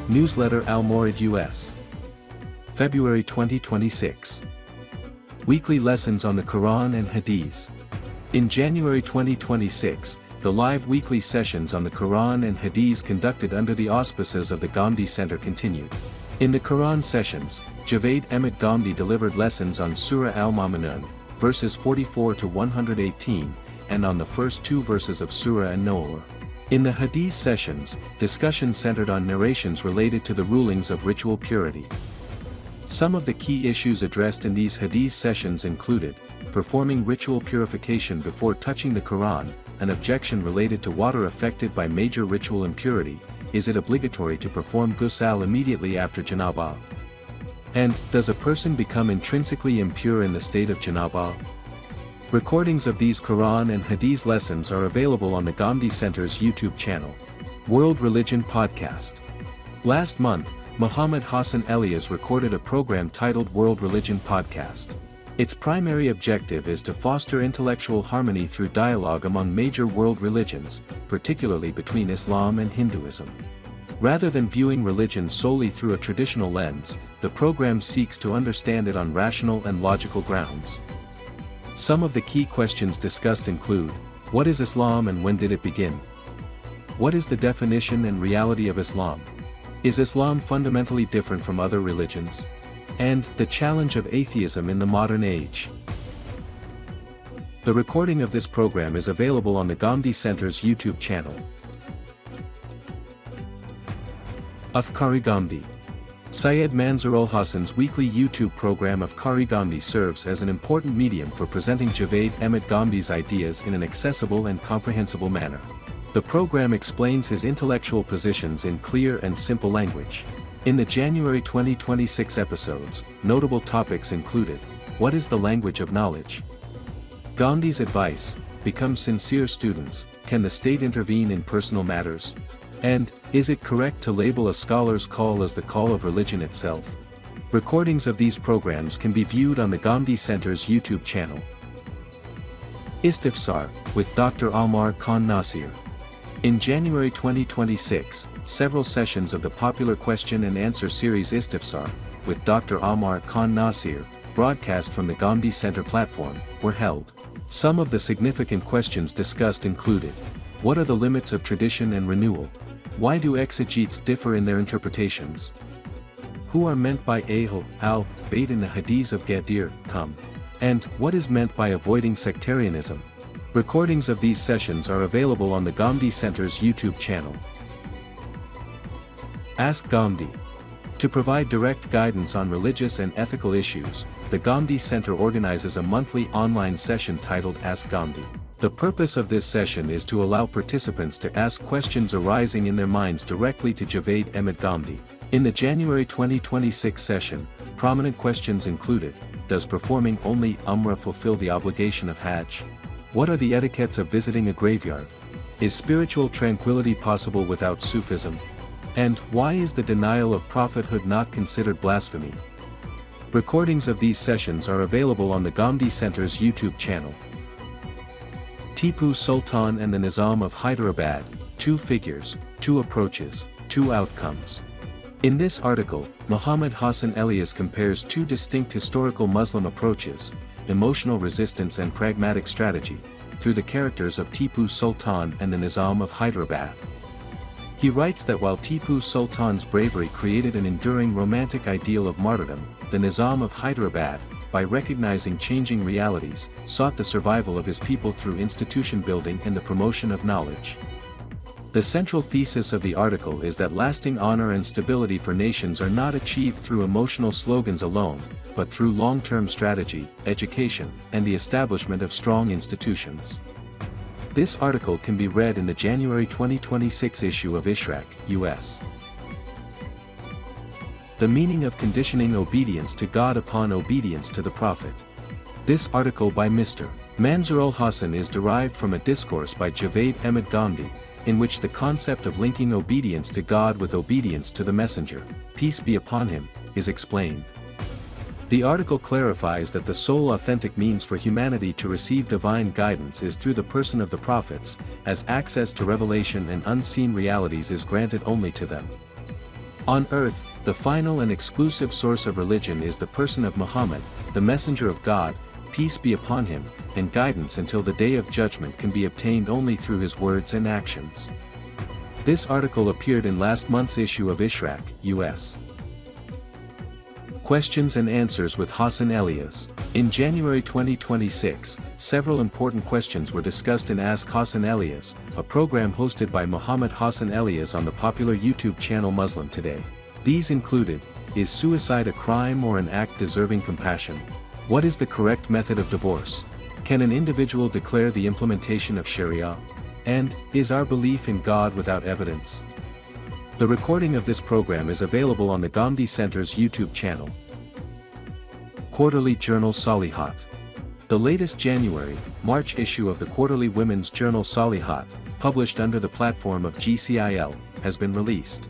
Newsletter Al-Mawrid US. February 2026. Weekly lessons on the Quran and Hadith. In January 2026, the live weekly sessions on the Quran and Hadith conducted under the auspices of the Ghamidi Center continued. In the Quran sessions, Javed Ahmed Ghamidi delivered lessons on Surah Al-Mu'minun, verses 44 to 118, and on the first two verses of Surah An-Nur. In the Hadith sessions, discussion centered on narrations related to the rulings of ritual purity. Some of the key issues addressed in these Hadith sessions included, performing ritual purification before touching the Quran, an objection related to water affected by major ritual impurity, is it obligatory to perform GCIL immediately after janabah? And, does a person become intrinsically impure in the state of janabah? Recordings of these Quran and Hadith lessons are available on the Ghamidi Center's YouTube channel. World Religion Podcast. Last month, Muhammad Hassan Elias recorded a program titled World Religion Podcast. Its primary objective is to foster intellectual harmony through dialogue among major world religions, particularly between Islam and Hinduism. Rather than viewing religion solely through a traditional lens, the program seeks to understand it on rational and logical grounds. Some of the key questions discussed include, what is Islam and when did it begin? What is the definition and reality of Islam? Is Islam fundamentally different from other religions? And, the challenge of atheism in the modern age. The recording of this program is available on the Ghamidi Center's YouTube channel. Afkari Ghamidi. Syed Manzoor Ul Hassan's weekly YouTube program Afkari Ghamidi serves as an important medium for presenting Javed Ahmed Ghamidi's ideas in an accessible and comprehensible manner. The program explains his intellectual positions in clear and simple language. In the January 2026 episodes, notable topics included, what is the language of knowledge? Ghamdi's advice, become sincere students, can the state intervene in personal matters? And, is it correct to label a scholar's call as the call of religion itself? Recordings of these programs can be viewed on the Ghamidi Center's YouTube channel. Istifsar, with Dr. Amar Khan Nasir. In January 2026, several sessions of the popular question and answer series Istifsar, with Dr. Amar Khan Nasir, broadcast from the Ghamidi Center platform, were held. Some of the significant questions discussed included, what are the limits of tradition and renewal? Why do exegetes differ in their interpretations? Who are meant by Ahl, al-Bayt in the Hadith of Ghadir, come? And, what is meant by avoiding sectarianism? Recordings of these sessions are available on the Ghamidi Center's YouTube channel. Ask Ghamidi. To provide direct guidance on religious and ethical issues, the Ghamidi Center organizes a monthly online session titled Ask Ghamidi. The purpose of this session is to allow participants to ask questions arising in their minds directly to Javed Ahmed Ghamidi. In the January 2026 session, prominent questions included, does performing only Umrah fulfill the obligation of Hajj? What are the etiquettes of visiting a graveyard? Is spiritual tranquility possible without Sufism? And, why is the denial of prophethood not considered blasphemy? Recordings of these sessions are available on the Ghamidi Center's YouTube channel. Tipu Sultan and the Nizam of Hyderabad, Two Figures, Two Approaches, Two Outcomes. In this article, Muhammad Hassan Elias compares two distinct historical Muslim approaches, emotional resistance and pragmatic strategy, through the characters of Tipu Sultan and the Nizam of Hyderabad. He writes that while Tipu Sultan's bravery created an enduring romantic ideal of martyrdom, the Nizam of Hyderabad, by recognizing changing realities, sought the survival of his people through institution building and the promotion of knowledge. The central thesis of the article is that lasting honor and stability for nations are not achieved through emotional slogans alone, but through long-term strategy, education, and the establishment of strong institutions. This article can be read in the January 2026 issue of Islamic, US. The meaning of conditioning obedience to God upon obedience to the Prophet. This article by Mr. Manzoor Ul Hassan is derived from a discourse by Javed Ahmed Ghamidi, in which the concept of linking obedience to God with obedience to the Messenger, peace be upon him, is explained. The article clarifies that the sole authentic means for humanity to receive divine guidance is through the person of the prophets, as access to revelation and unseen realities is granted only to them. On earth, the final and exclusive source of religion is the person of Muhammad, the messenger of God, peace be upon him, and guidance until the day of judgment can be obtained only through his words and actions. This article appeared in last month's issue of Islamic, US. Questions and answers with Hassan Elias. In January 2026, several important questions were discussed in Ask Hassan Elias, a program hosted by Muhammad Hassan Elias on the popular YouTube channel Muslim Today. These included: is suicide a crime or an act deserving compassion? What is the correct method of divorce? Can an individual declare the implementation of Sharia? And, is our belief in God without evidence? The recording of this program is available on the Ghamidi Center's YouTube channel. Quarterly Journal Salihat. The latest January-March issue of the quarterly women's journal Salihat, published under the platform of GCIL, has been released.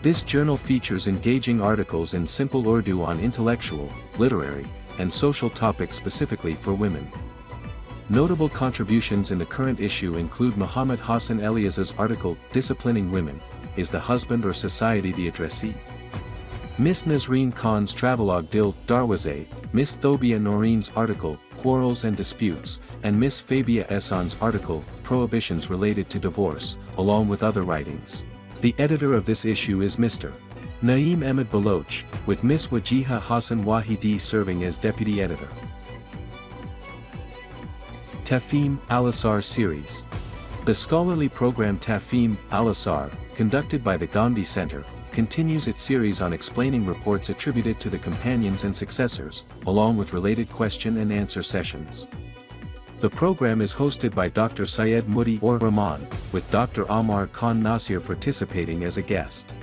This journal features engaging articles in simple Urdu on intellectual, literary, and social topics specifically for women. Notable contributions in the current issue include Muhammad Hassan Elias's article, Disciplining Women, Is the Husband or Society the Addressee? Miss Nazreen Khan's travelogue Dil Darwaze, Miss Thobia Noreen's article, Quarrels and Disputes, and Miss Fabia Ehsan's article, Prohibitions Related to Divorce, along with other writings. The editor of this issue is Mr. Naeem Ahmed Baloch, with Miss Wajiha Hassan Wahidi serving as deputy editor. Tafhim Al-Asar Series. The scholarly program Tafhim Al-Asar, conducted by the Ghamidi Center, continues its series on explaining reports attributed to the companions and successors, along with related question and answer sessions. The program is hosted by Dr. Syed Mudi or Rahman, with Dr. Amar Khan Nasir participating as a guest.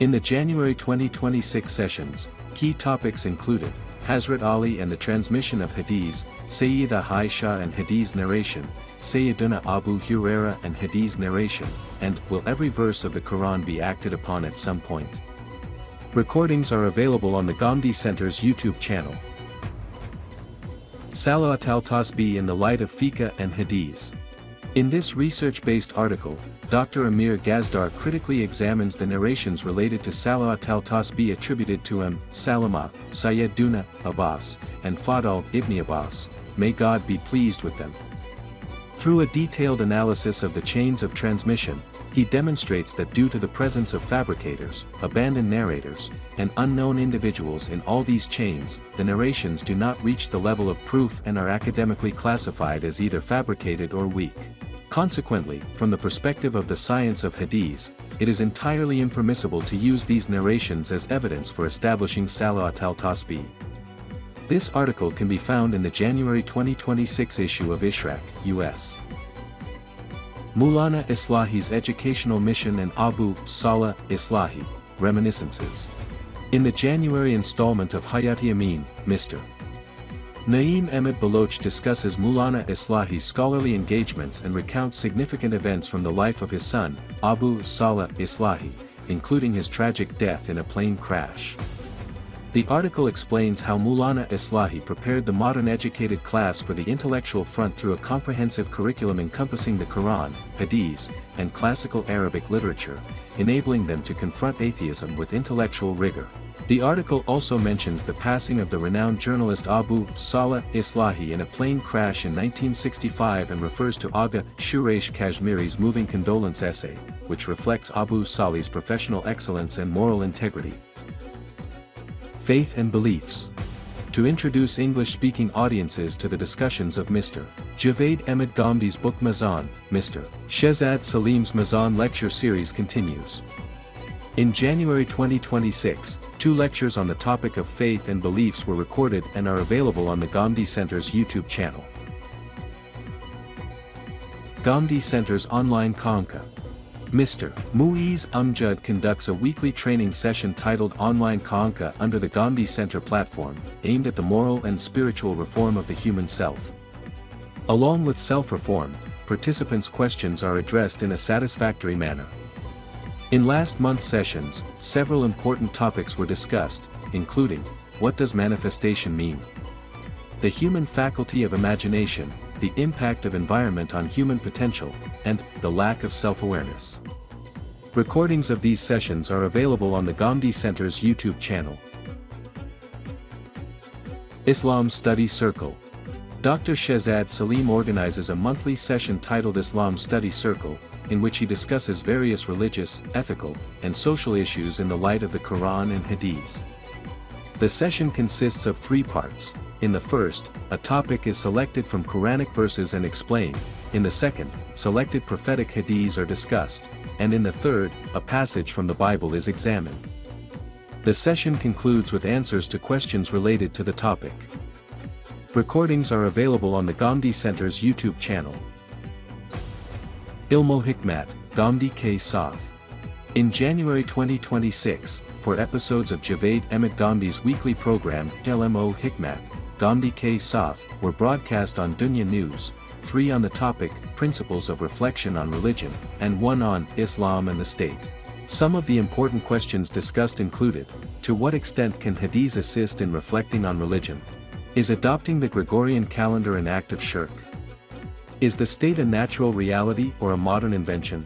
In the January 2026 sessions, key topics included Hazrat Ali and the transmission of Hadith, Sayyida Aisha and Hadith narration, Sayyiduna Abu Huraira and Hadith narration, and will every verse of the Quran be acted upon at some point? Recordings are available on the Ghamidi Center's YouTube channel. Salawat al-Tasbih in the light of Fiqh and Hadith. In this research-based article, Dr. Amir Gazdar critically examines the narrations related to Salawat al-Tasbih attributed to Salama, Sayyiduna Abbas, and Fadl ibn Abbas, may God be pleased with them. Through a detailed analysis of the chains of transmission, he demonstrates that due to the presence of fabricators, abandoned narrators, and unknown individuals in all these chains, the narrations do not reach the level of proof and are academically classified as either fabricated or weak. Consequently, from the perspective of the science of Hadith, it is entirely impermissible to use these narrations as evidence for establishing Salawat al-Tasbih. This article can be found in the January 2026 issue of Islamic, US. Maulana Islahi's educational mission and Abu Salah Islahi, reminiscences. In the January installment of Hayati Amin, Mr. Naeem Ahmed Baloch discusses Maulana Islahi's scholarly engagements and recounts significant events from the life of his son, Abu Salah Islahi, including his tragic death in a plane crash. The article explains how Maulana Islahi prepared the modern educated class for the intellectual front through a comprehensive curriculum encompassing the Quran, Hadith, and classical Arabic literature, enabling them to confront atheism with intellectual rigor. The article also mentions the passing of the renowned journalist Abu Salah Islahi in a plane crash in 1965 and refers to Agha Shuresh Kashmiri's moving condolence essay, which reflects Abu Salih's professional excellence and moral integrity. Faith and Beliefs. To introduce English-speaking audiences to the discussions of Mr. Javed Ahmed Ghamdi's book Meezan, Mr. Shehzad Salim's Meezan lecture series continues. In January 2026, 2 lectures on the topic of faith and beliefs were recorded and are available on the Ghamidi Center's YouTube channel. Ghamidi Center's online Conca. Mr. Muiz Amjad conducts a weekly training session titled Online Conca under the Ghamidi Center platform, aimed at the moral and spiritual reform of the human self. Along with self-reform, participants' questions are addressed in a satisfactory manner. In last month's sessions, several important topics were discussed, including, what does manifestation mean? The human faculty of imagination, the impact of environment on human potential, and the lack of self-awareness. Recordings of these sessions are available on the Ghamidi Center's YouTube channel. Islam Study Circle. Dr. Shehzad Salim organizes a monthly session titled Islam Study Circle, in which he discusses various religious, ethical, and social issues in the light of the Quran and Hadith. The session consists of 3 parts. In the first, a topic is selected from Quranic verses and explained. In the second, selected prophetic hadiths are discussed, and in the third, a passage from the Bible is examined. The session concludes with answers to questions related to the topic. Recordings are available on the Ghamidi Center's YouTube channel. Ilmo Hikmat, Ghamidi K. Saf. In January 2026, 4 episodes of Javed Ahmed Ghamidi's weekly program, Ilmo Hikmat, Ghamidi K. Saf, were broadcast on Dunya News, 3 on the topic, Principles of Reflection on Religion, and 1 on Islam and the State. Some of the important questions discussed included: to what extent can hadiths assist in reflecting on religion? Is adopting the Gregorian calendar an act of shirk? Is the state a natural reality or a modern invention?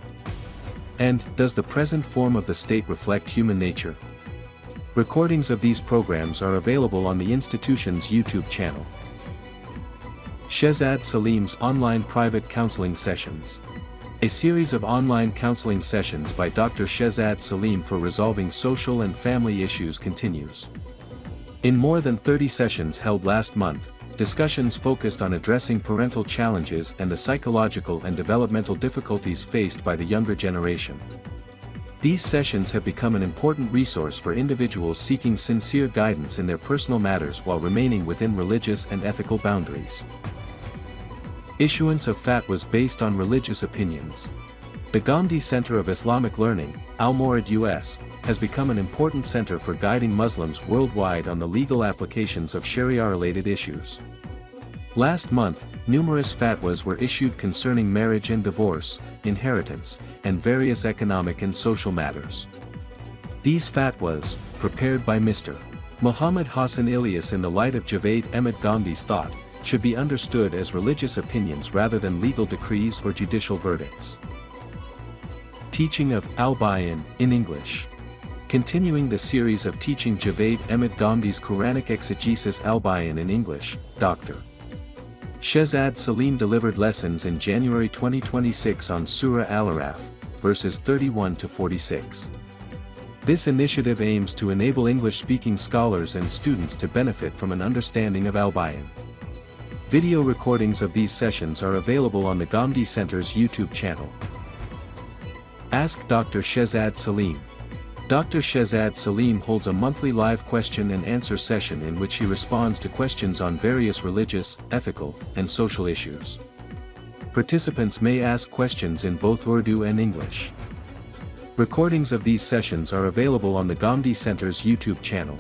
And, does the present form of the state reflect human nature? Recordings of these programs are available on the institution's YouTube channel. Shehzad Salim's online private counseling sessions. A series of online counseling sessions by Dr. Shehzad Salim for resolving social and family issues continues. In more than 30 sessions held last month, discussions focused on addressing parental challenges and the psychological and developmental difficulties faced by the younger generation. These sessions have become an important resource for individuals seeking sincere guidance in their personal matters while remaining within religious and ethical boundaries. Issuance of fatwas based on religious opinions. The Ghamidi Center of Islamic Learning, Al-Mawrid US, has become an important center for guiding Muslims worldwide on the legal applications of Sharia-related issues. Last month, numerous fatwas were issued concerning marriage and divorce, inheritance, and various economic and social matters. These fatwas, prepared by Mr. Muhammad Hassan Ilyas in the light of Javed Ahmed Ghamidi's thought, should be understood as religious opinions rather than legal decrees or judicial verdicts. Teaching of Al-Bayan in English. Continuing the series of teaching Javed Ahmed Ghamidi's Quranic exegesis Al-Bayan in English, Dr. Shehzad Salim delivered lessons in January 2026 on Surah Al-Araf, verses 31 to 46. This initiative aims to enable English-speaking scholars and students to benefit from an understanding of Al-Bayan. Video recordings of these sessions are available on the Ghamidi Center's YouTube channel. Ask Dr. Shehzad Salim. Dr. Shehzad Salim holds a monthly live question and answer session in which he responds to questions on various religious, ethical, and social issues. Participants may ask questions in both Urdu and English. Recordings of these sessions are available on the Ghamidi Center's YouTube channel.